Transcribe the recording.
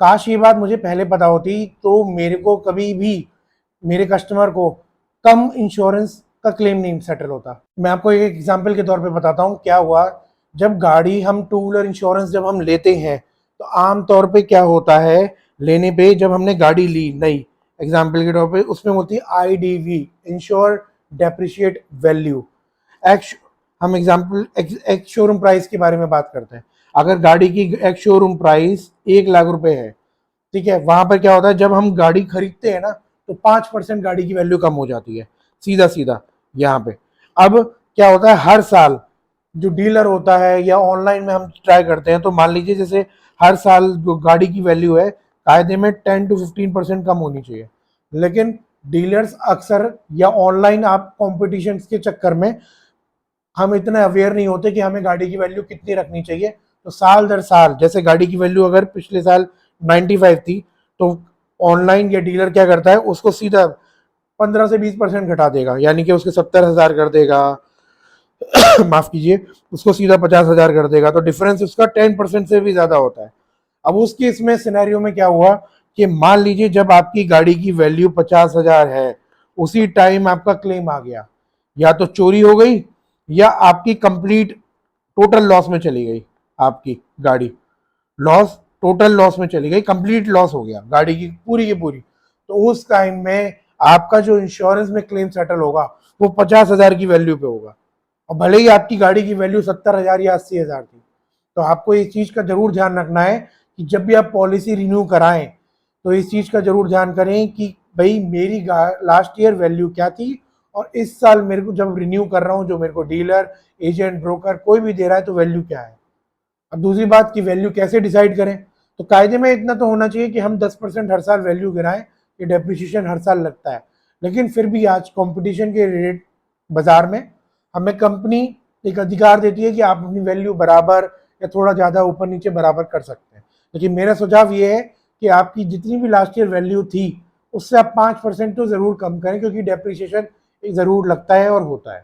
काश ये बात मुझे पहले पता होती तो मेरे को कभी भी, मेरे कस्टमर को कम इंश्योरेंस का क्लेम नहीं सेटल होता। मैं आपको एक एग्जांपल के तौर पे बताता हूँ क्या हुआ। जब गाड़ी हम टू व्हीलर इंश्योरेंस जब हम लेते हैं तो आम तौर पे क्या होता है, लेने पे जब हमने गाड़ी ली नई, एग्जांपल के तौर पे उसमें होती है IDV, ensure depreciate value. X हम एग्जांपल एक्स शोरूम प्राइस के बारे में बात करते हैं। अगर गाड़ी की एक्स शोरूम प्राइस 1 लाख रुपए है, ठीक है, वहां पर क्या होता है जब हम गाड़ी खरीदते हैं ना तो 5% गाड़ी की वैल्यू कम हो जाती है, सीधा सीधा यहाँ पे। अब क्या होता है हर साल जो डीलर होता है या ऑनलाइन में हम ट्राई करते हैं तो मान लीजिए जैसे हर साल जो गाड़ी की वैल्यू है कायदे में 10 to 15% कम होनी चाहिए, लेकिन डीलर्स अक्सर या ऑनलाइन आप कॉम्पिटिशन के चक्कर में हम इतना अवेयर नहीं होते कि हमें गाड़ी की वैल्यू कितनी रखनी चाहिए। तो साल दर साल जैसे गाड़ी की वैल्यू अगर पिछले साल 95 थी तो ऑनलाइन या डीलर क्या करता है उसको सीधा 15 से 20% घटा देगा, यानी कि उसके 70,000 कर देगा माफ कीजिए, उसको सीधा 50,000 कर देगा, तो डिफरेंस उसका 10% से भी ज्यादा होता है। अब उस केस में सिनेरियो में क्या हुआ कि मान लीजिए जब आपकी गाड़ी की वैल्यू 50,000 है, उसी टाइम आपका क्लेम आ गया, या तो चोरी हो गई या आपकी कंप्लीट टोटल लॉस में चली गई, आपकी गाड़ी लॉस, टोटल लॉस में चली गई, कंप्लीट लॉस हो गया गाड़ी की पूरी। तो उस टाइम में आपका जो इंश्योरेंस में क्लेम सेटल होगा वो 50,000 की वैल्यू पे होगा, और भले ही आपकी गाड़ी की वैल्यू 70,000 या 80,000 थी। तो आपको इस चीज का जरूर ध्यान रखना है कि जब भी आप पॉलिसी रिन्यू कराएं तो इस चीज का जरूर ध्यान करें कि भाई मेरी लास्ट ईयर वैल्यू क्या थी और इस साल मेरे को जब रिन्यू कर रहा हूं जो मेरे को डीलर, एजेंट, ब्रोकर कोई भी दे रहा है तो वैल्यू क्या है। अब दूसरी बात की वैल्यू कैसे डिसाइड करें, तो कायदे में इतना तो होना चाहिए कि हम 10% हर साल वैल्यू गिराएं, ये डेप्रिसिएशन हर साल लगता है। लेकिन फिर भी आज कंपटीशन के रेट बाजार में हमें कंपनी एक अधिकार देती है कि आप अपनी वैल्यू बराबर या थोड़ा ज़्यादा ऊपर नीचे बराबर कर सकते हैं। लेकिन मेरा सुझाव ये है कि आपकी जितनी भी लास्ट ईयर वैल्यू थी उससे आप 5% तो ज़रूर कम करें, क्योंकि डेप्रिसिएशन ज़रूर लगता है और होता है।